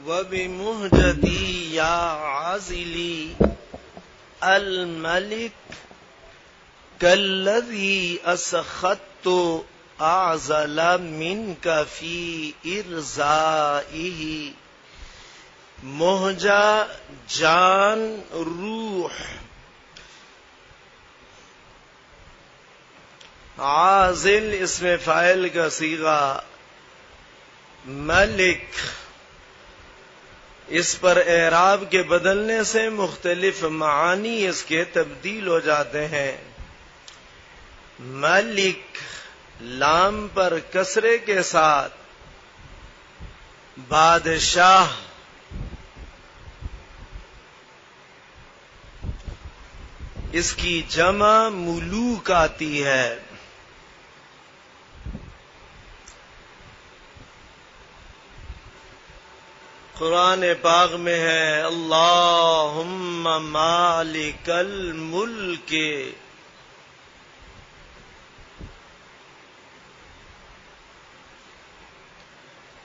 وبمهجتي يا عازلي الملك كالذي أسخطت أعزل منك في إرزائه مہجا جان روح عازل اسم فاعل کا صیغہ ملک اس پر اعراب کے بدلنے سے مختلف معانی اس کے تبدیل ہو جاتے ہیں. ملک لام پر کسرے کے ساتھ بادشاہ اس کی جمع ملوک آتی ہے. قرآن پاک میں ہے اللہم مالک الملک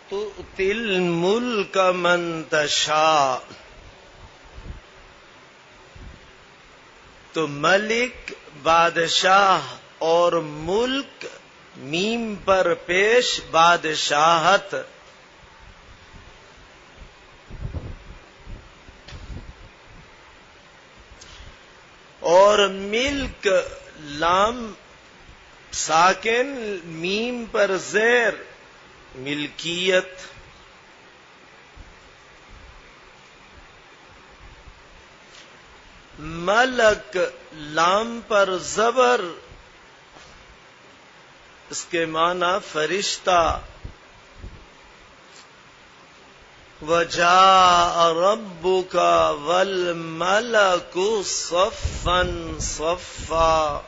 تؤتی الملک من تشاء. تو ملک بادشاہ اور ملک میم پر پیش بادشاہت. اور ملک لام ساکن میم پر زیر ملکیت. ملک لام پر زبر اس کے معنی فرشتہ. وَجَاءَ رَبُّكَ وَالْمَلَكُ صَفًّا صَفًّا.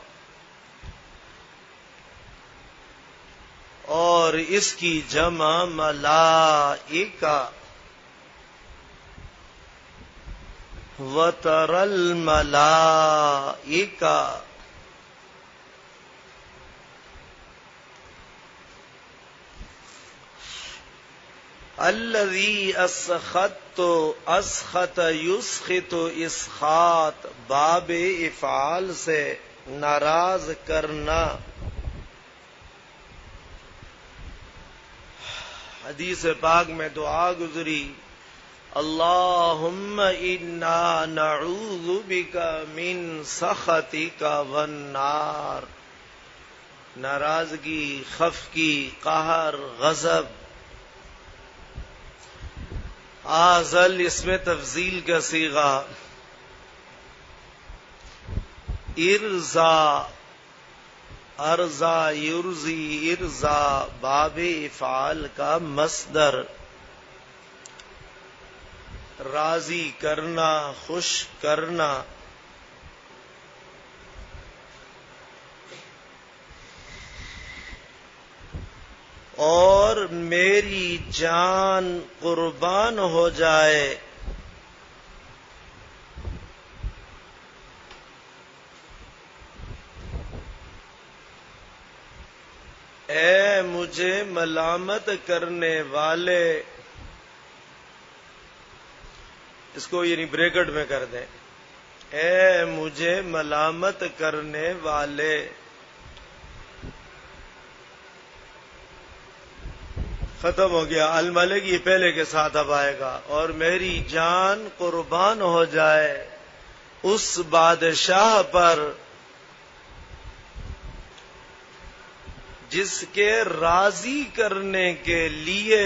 اور اس کی جمع ملائکہ. وَتَرَى الْمَلَائِكَةَ الذي اسخط يسخط اسخاط باب افعال سے ناراض کرنا. حدیث پاک میں دعا گزری اللہم انا نعوذ بک من سخطک والنار. ناراضگی، خفگی، قہر، غضب. آزل اس میں تفضیل کا صیغہ. ارزا ارزا یرزی ارزا باب افعال کا مصدر. راضی کرنا، خوش کرنا. اور میری جان قربان ہو جائے اے مجھے ملامت کرنے والے. اس کو یعنی بریکٹ میں کر دیں. اے مجھے ملامت کرنے والے. ختم ہو گیا. الملک یہ پہلے کے ساتھ اب آئے گا. اور میری جان قربان ہو جائے اس بادشاہ پر جس کے راضی کرنے کے لیے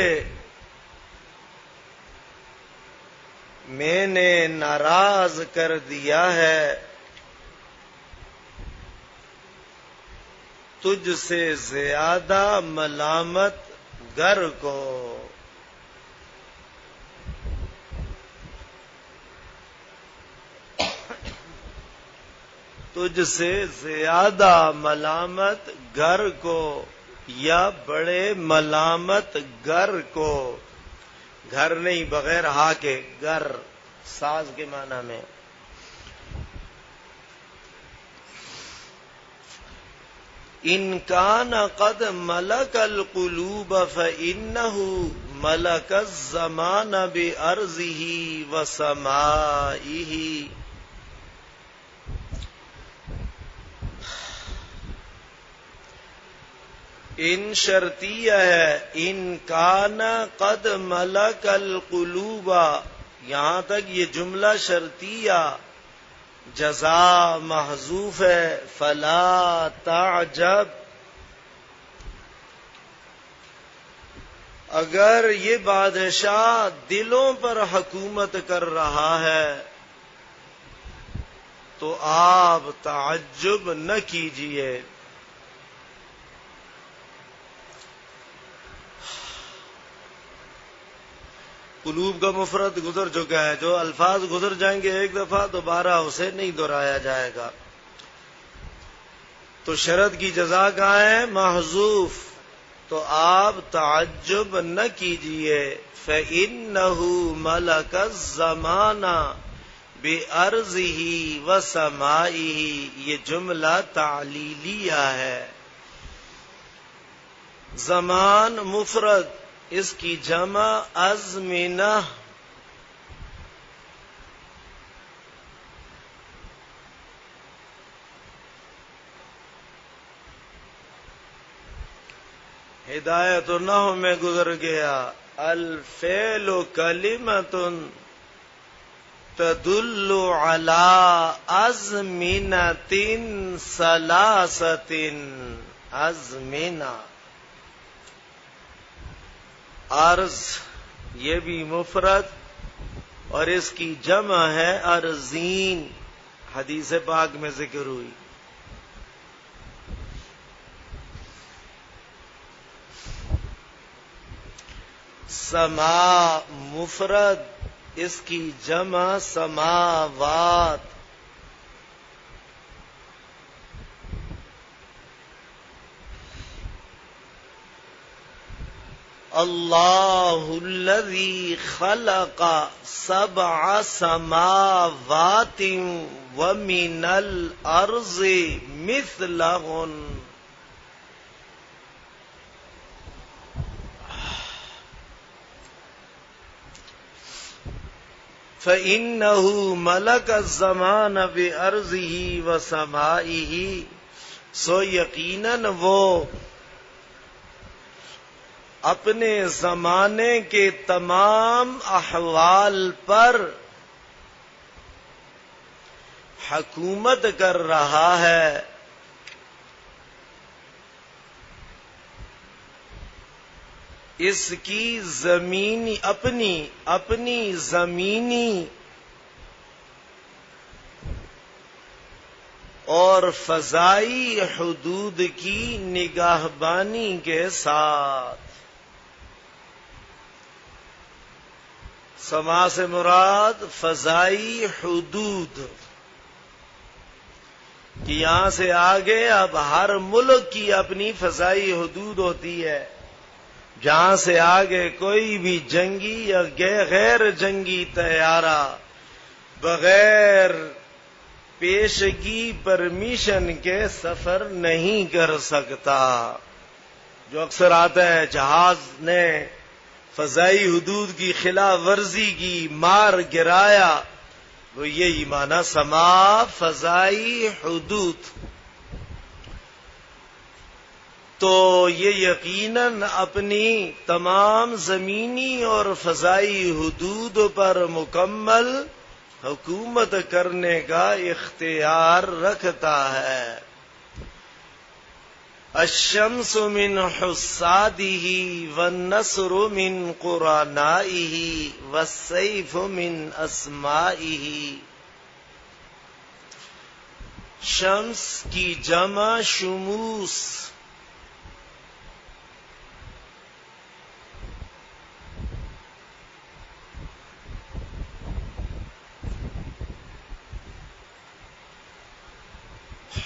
میں نے ناراض کر دیا ہے. تجھ سے زیادہ ملامت گر کو. تجھ سے زیادہ ملامت گر کو یا بڑے ملامت گر کو. گھر نہیں بغیر ہا کے، گر ساز کے معنی میں. ان کان قد ملک القلوب فانه ملک الزمان بأرضه وسمائه. ان شرطیہ ہے. ان کان قد ملک القلوب، یہاں تک یہ جملہ شرطیہ جزا محذوف ہے. فلا تعجب، اگر یہ بادشاہ دلوں پر حکومت کر رہا ہے تو آپ تعجب نہ کیجیے. قلوب کا مفرد گزر چکا ہے. جو الفاظ گزر جائیں گے ایک دفعہ دوبارہ اسے نہیں دہرایا جائے گا. تو شرط کی جزا کہاں ہے؟ محذوف. تو آپ تعجب نہ کیجیے. فَإِنَّهُ مَلَكَ الزَّمَانَ بِأَرْضِهِ وَسَمَائِهِ، یہ جملہ تعلیلیہ ہے. زمان مفرد، اس کی جمع ازمنہ. ہدایت النحو میں گزر گیا. الفعل کلمۃ تدل علی ازمنۃ ثلاثۃ. ازمنہ، عرض یہ بھی مفرد اور اس کی جمع ہے ارزین. حدیث پاک میں ذکر ہوئی. سما مفرد، اس کی جمع سماوات. اللہ الذی خلق سبع سماوات ومن الارض مثلہن. فَإِنَّهُ مَلَكَ الزَّمَانَ بِأَرْضِهِ وَسَمَائِهِ، سو یقیناً وہ اپنے زمانے کے تمام احوال پر حکومت کر رہا ہے. اس کی زمینی اپنی زمینی اور فضائی حدود کی نگہبانی کے ساتھ. سما سے مراد فضائی حدود، کہ یہاں سے آگے اب ہر ملک کی اپنی فضائی حدود ہوتی ہے. جہاں سے آگے کوئی بھی جنگی یا غیر جنگی طیارہ بغیر پیشگی پرمیشن کے سفر نہیں کر سکتا. جو اکثر آتا ہے جہاز نے فضائی حدود کی خلاف ورزی کی، مار گرایا، وہ یہی معنی سما فضائی حدود. تو یہ یقیناً اپنی تمام زمینی اور فضائی حدود پر مکمل حکومت کرنے کا اختیار رکھتا ہے. الشمس من حسادہ والنصر من قرنائہ والسیف من اسمائہ. شمس کی جمع شموس.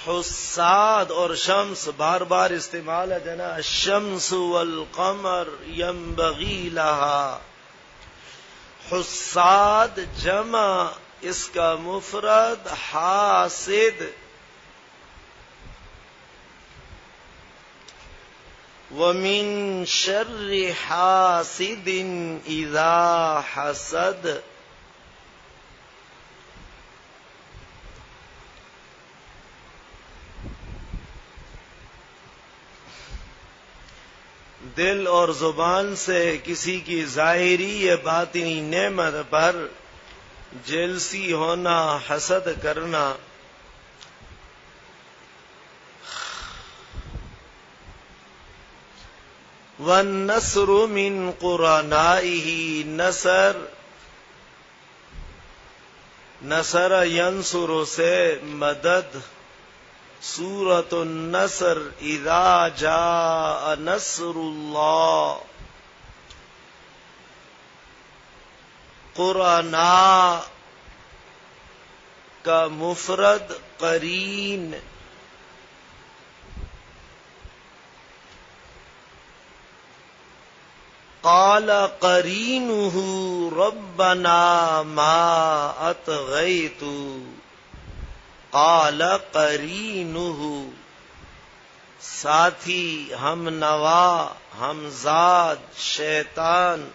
حساد اور شمس بار بار استعمال ہے جنا. الشمس والقمر ينبغي لها. حساد جمع، اس کا مفرد حاسد. وَمِن شَرِّ حَاسِدٍ إِذَا حَسَدَ. دل اور زبان سے کسی کی ظاہری یا باطنی نعمت پر جیلسی ہونا، حسد کرنا، وَالنَّصْرُ مِنْ قُرَنَائِهِ، نصر ینصر سے مدد. سورۃ النصر، اذا جاء نصر اللہ. قرآنا کا مفرد قرین. قال قرینہ ربنا ما اطغیت. قال قرینہ ساتھی، ہم نوا، ہمزاد شیطان.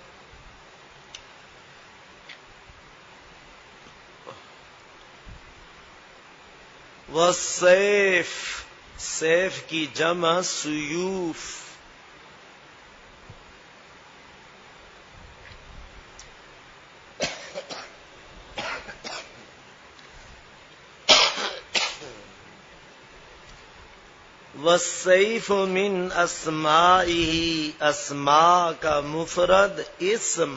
والسیف، سیف کی جمع سیوف. والسیف من اسمائہ، اسماء کا مفرد اسم.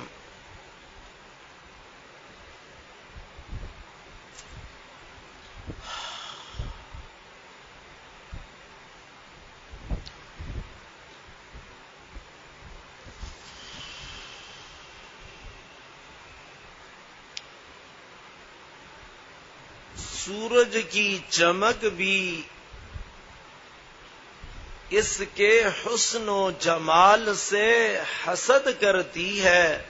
سورج کی چمک بھی اس کے حسن و جمال سے حسد کرتی ہے.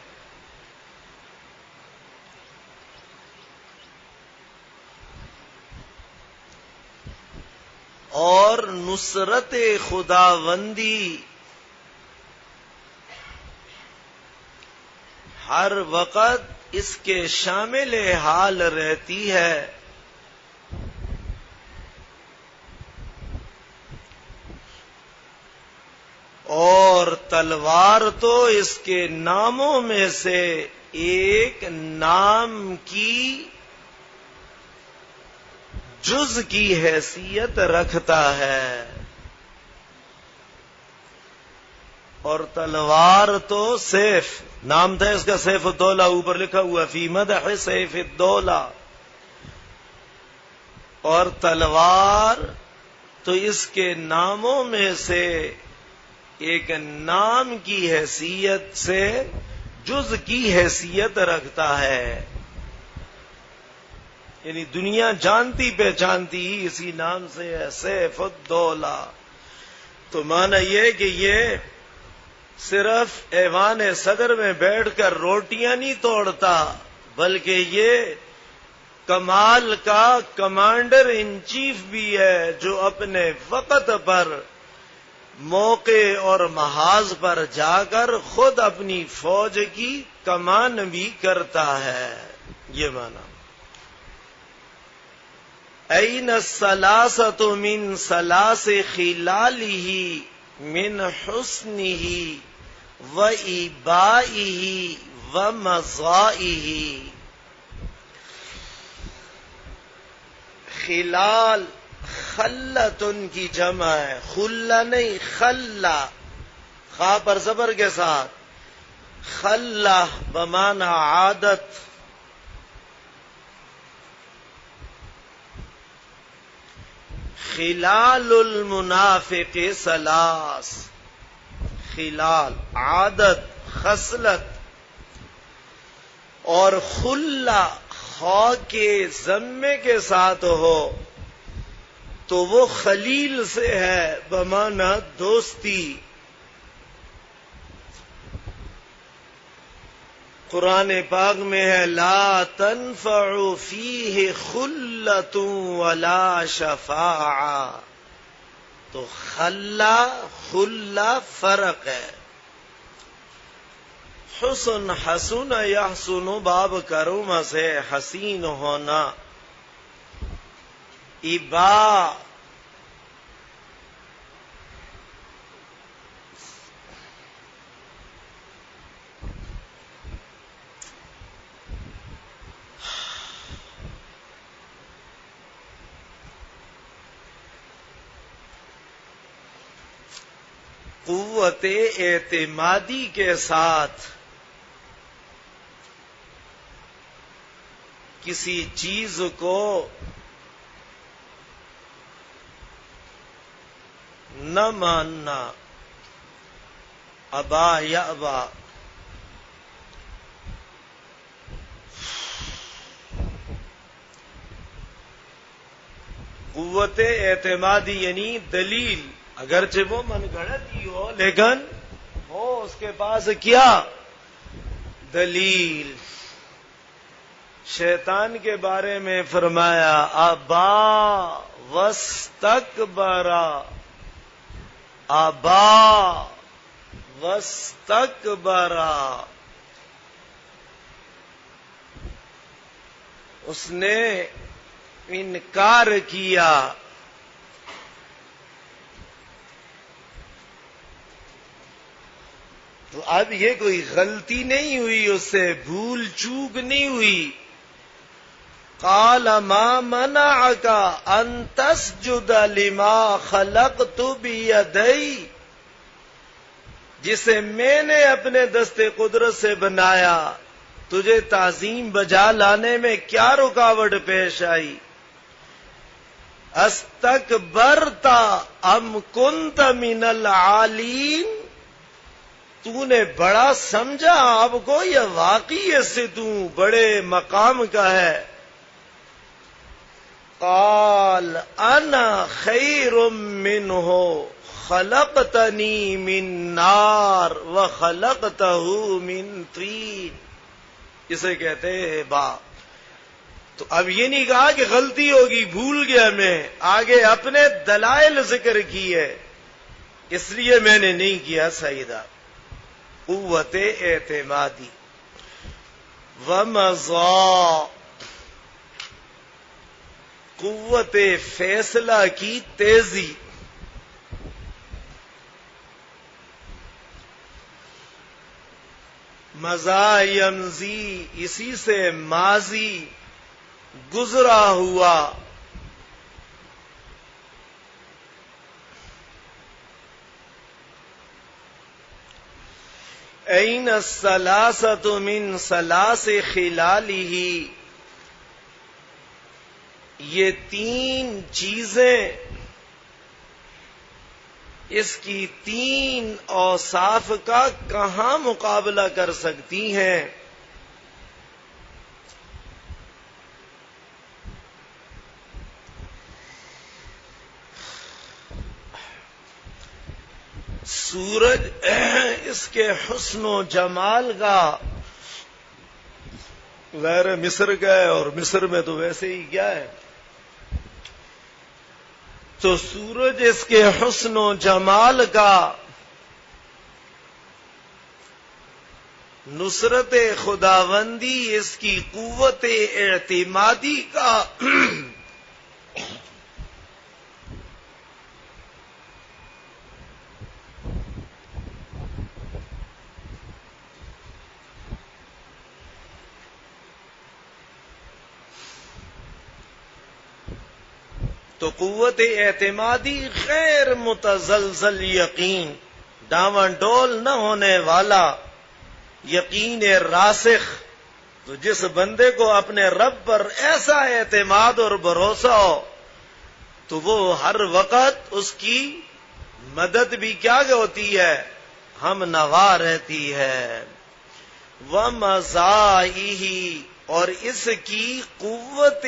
اور نصرت خداوندی ہر وقت اس کے شامل حال رہتی ہے. اور تلوار تو اس کے ناموں میں سے ایک نام کی جز کی حیثیت رکھتا ہے. اور تلوار تو سیف نام تھا اس کا، سیف الدولہ اوپر لکھا ہوا فی مدح سیف الدولہ. اور تلوار تو اس کے ناموں میں سے ایک نام کی حیثیت سے جز کی حیثیت رکھتا ہے. یعنی دنیا جانتی پہچانتی ہی اسی نام سے ہے، سیف الدولہ. تو معنی یہ کہ یہ صرف ایوان صدر میں بیٹھ کر روٹیاں نہیں توڑتا، بلکہ یہ کمال کا کمانڈر ان چیف بھی ہے، جو اپنے وقت پر موقع اور محاذ پر جا کر خود اپنی فوج کی کمان بھی کرتا ہے. یہ معنی. این الثلاثۃ من ثلاث خلالہ من حسنہ و ایبائہ و مزائہ. خلال خلتن کی جمع ہے، خلا نہیں خلا، خا پر زبر کے ساتھ. خلا بمعنی عادت. خلال المنافق ثلاث، خلال عادت خصلت. اور خلا خا کے ضمے کے ساتھ ہو تو وہ خلیل سے ہے بمعنی دوستی. قرآن پاک میں ہے لا تنفع فیہ خلۃ ولا شفاعہ. تو خلا خلا فرق ہے. حسن حسن یحسن باب کرم سے حسین ہونا. ابا قوت اعتمادی کے ساتھ کسی چیز کو نہ ماننا. ابا یا ابا قوت اعتمادی یعنی دلیل، اگرچہ وہ من گھڑت ہی ہو لیکن ہو اس کے پاس کیا دلیل. شیطان کے بارے میں فرمایا ابا واستکبرا. ابا واستکبرا، اس نے انکار کیا. تو اب یہ کوئی غلطی نہیں ہوئی، اس سے بھول چوک نہیں ہوئی. قال ما منعك ان تسجد لما خلقت بيدي، جسے میں نے اپنے دست قدرت سے بنایا تجھے تعظیم بجا لانے میں کیا رکاوٹ پیش آئی؟ استکبرت ام کنت من العالین، تو نے بڑا سمجھا آپ کو یا واقعی اس سے تو بڑے مقام کا ہے؟ قال انا خیر منہ خلقتنی من نار وخلقتہ من طین. اسے کہتے ہیں با. تو اب یہ نہیں کہا کہ غلطی ہوگی بھول گیا میں، آگے اپنے دلائل ذکر کیے اس لیے میں نے نہیں کیا. سیدہ قوت اعتمادی. ومضا، قوت فیصلہ کی تیزی. مضا یمضی، اسی سے ماضی گزرا ہوا. این الثلاثۃ من ثلاث خلالہ، یہ تین چیزیں اس کی تین اوصاف کا کہاں مقابلہ کر سکتی ہیں؟ سورج اس کے حسن و جمال کا، غیر مصر کا ہے اور مصر میں تو ویسے ہی کیا ہے، تو سورج اس کے حسن و جمال کا، نصرت خداوندی اس کی قوت اعتمادی کا، تو قوت اعتمادی غیر متزلزل یقین، ڈاواں ڈول نہ ہونے والا یقین راسخ. تو جس بندے کو اپنے رب پر ایسا اعتماد اور بھروسہ ہو تو وہ ہر وقت اس کی مدد بھی کیا ہوتی ہے، ہم نوا رہتی ہے. وَمَزَائِهِ، اور اس کی قوت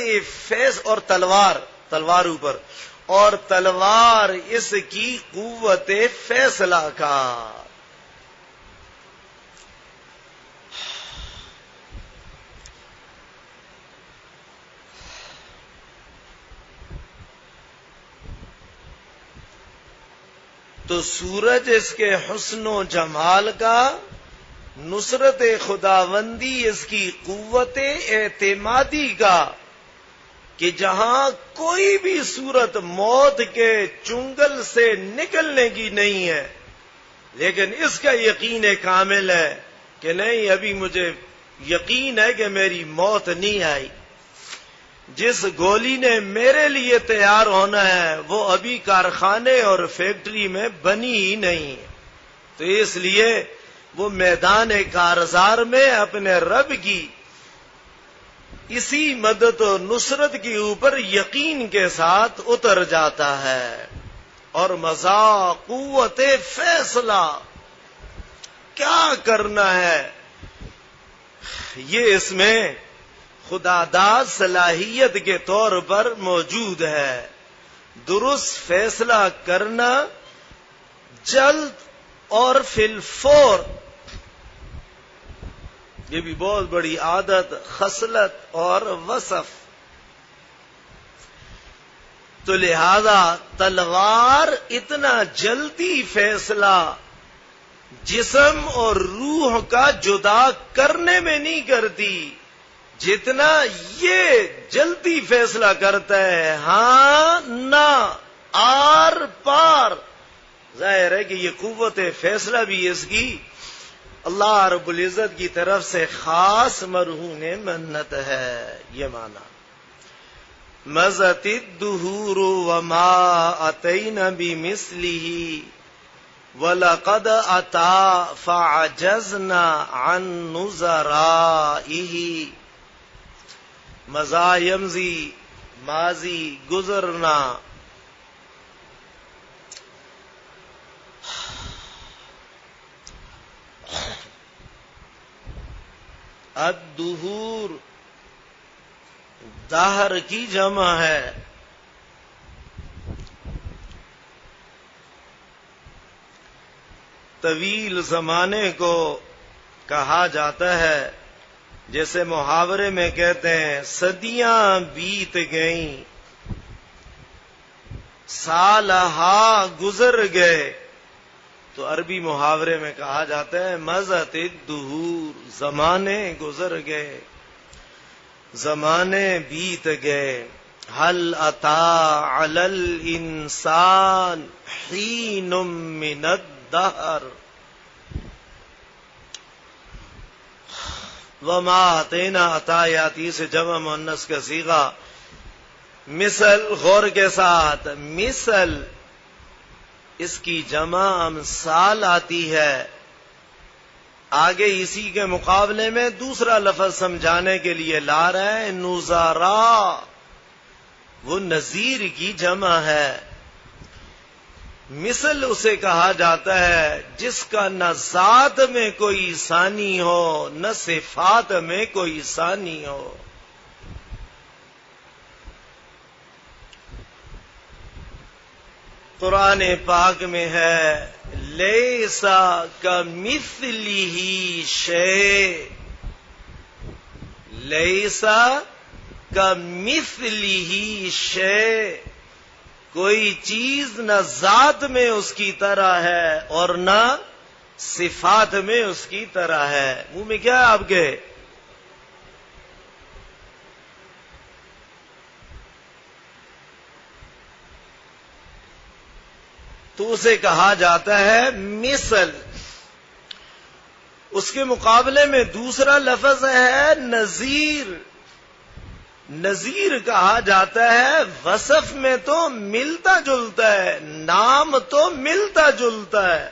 فیض، اور تلوار اوپر، اور تلوار اس کی قوت فیصلہ کا. تو سورج اس کے حسن و جمال کا، نصرت خداوندی اس کی قوت اعتمادی کا، کہ جہاں کوئی بھی صورت موت کے چنگل سے نکلنے کی نہیں ہے، لیکن اس کا یقین کامل ہے کہ نہیں، ابھی مجھے یقین ہے کہ میری موت نہیں آئی، جس گولی نے میرے لیے تیار ہونا ہے وہ ابھی کارخانے اور فیکٹری میں بنی ہی نہیں ہے، تو اس لیے وہ میدان کارزار میں اپنے رب کی اسی مدد و نصرت کے اوپر یقین کے ساتھ اتر جاتا ہے۔ اور مزا قوت فیصلہ، کیا کرنا ہے، یہ اس میں خدا داد صلاحیت کے طور پر موجود ہے۔ درست فیصلہ کرنا، جلد اور فی الفور، یہ بھی بہت بڑی عادت، خصلت اور وصف۔ تو لہذا تلوار اتنا جلدی فیصلہ جسم اور روح کا جدا کرنے میں نہیں کرتی جتنا یہ جلدی فیصلہ کرتا ہے، ہاں نہ، آر پار۔ ظاہر ہے کہ یہ قوت فیصلہ بھی اس کی اللہ رب العزت کی طرف سے خاص مرہون منت ہے، یہ معنی۔ مزت الدہور وما اتینا بمثلہ وَلَقَدْ أَتَى فَعَجَزْنَا عَن نُظَرَائِهِ۔ مضا یمضی، ماضی گزرنا، الدہور دہر کی جمع ہے، طویل زمانے کو کہا جاتا ہے، جیسے محاورے میں کہتے ہیں صدیاں بیت گئیں، سالہا گزر گئے، تو عربی محاورے میں کہا جاتا ہے مضت الدہور، زمانے گزر گئے، زمانے بیت گئے۔ حل اتا علی الانسان حین من الدہر وما اتینا، عطایاتی سے جمع مؤنث کا صیغہ، مثل، غور کے ساتھ، مثل اس کی جمع امثال آتی ہے، آگے اسی کے مقابلے میں دوسرا لفظ سمجھانے کے لیے لا رہے ہیں نظراء، وہ نظیر کی جمع ہے۔ مثل اسے کہا جاتا ہے جس کا نہ ذات میں کوئی ثانی ہو نہ صفات میں کوئی ثانی ہو۔ قرآن پاک میں ہے لیسا کمثلہ شیء، لیسا کمثلہ شیء، کوئی چیز نہ ذات میں اس کی طرح ہے اور نہ صفات میں اس کی طرح ہے۔ منہ میں کیا ہے آپ کے؟ تو اسے کہا جاتا ہے مثل۔ اس کے مقابلے میں دوسرا لفظ ہے نظیر۔ نظیر کہا جاتا ہے وصف میں تو ملتا جلتا ہے، نام تو ملتا جلتا ہے۔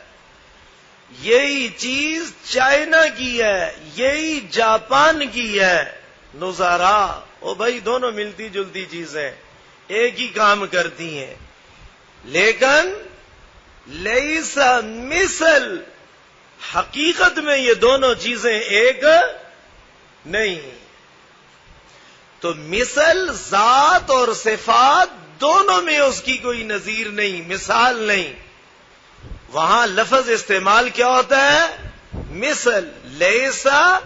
یہی چیز چائنا کی ہے، یہی جاپان کی ہے۔ نظارہ، او بھائی دونوں ملتی جلتی چیزیں ایک ہی کام کرتی ہیں، لیکن لیسا مثل، حقیقت میں یہ دونوں چیزیں ایک نہیں۔ تو مثل ذات اور صفات دونوں میں اس کی کوئی نظیر نہیں، مثال نہیں۔ وہاں لفظ استعمال کیا ہوتا ہے؟ مثل، لیسا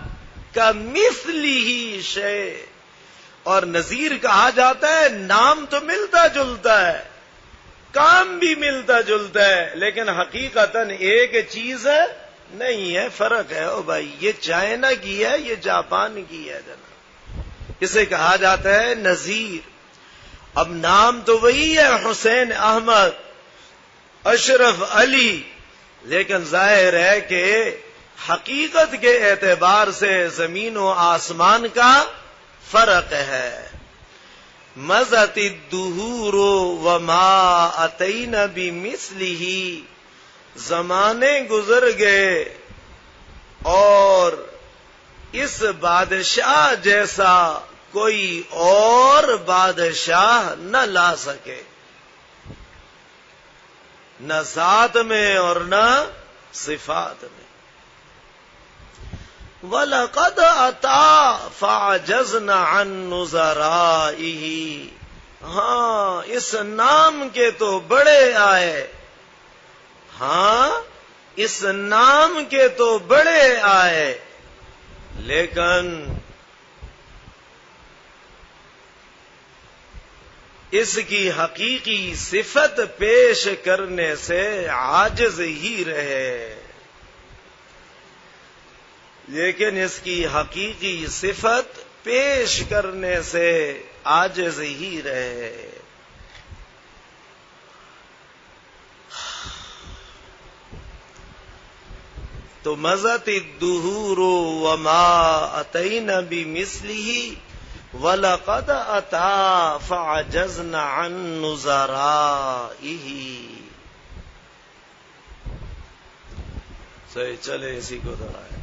کمثلہ شیء، اور نظیر کہا جاتا ہے نام تو ملتا جلتا ہے کام بھی ملتا جلتا ہے لیکن حقیقتاً ایک چیز نہیں ہے، فرق ہے۔ او بھائی یہ چائنا کی ہے، یہ جاپان کی ہے جناب، اسے کہا جاتا ہے نذیر۔ اب نام تو وہی ہے حسین احمد اشرف علی، لیکن ظاہر ہے کہ حقیقت کے اعتبار سے زمین و آسمان کا فرق ہے۔ مضت الدہور وما اتینا بمثلہ، زمانے گزر گئے اور اس بادشاہ جیسا کوئی اور بادشاہ نہ لا سکے، نہ ذات میں اور نہ صفات میں۔ وَلَقَدْ أَتَى فَعَجَزْنَا عَن نُّظَرَائِهِ، ہاں اس نام کے تو بڑے آئے، ہاں اس نام کے تو بڑے آئے، لیکن اس کی حقیقی صفت پیش کرنے سے عاجز ہی رہے، لیکن اس کی حقیقی صفت پیش کرنے سے عاجز ہی رہے۔ تو مضت الدہور وما اتینا بمثلہ وَلَقَدْ أَتَى فَعَجَزْنَا عَن نُّظَرَائِهِ۔ صحیح، چلے اسی کو دہرائیں۔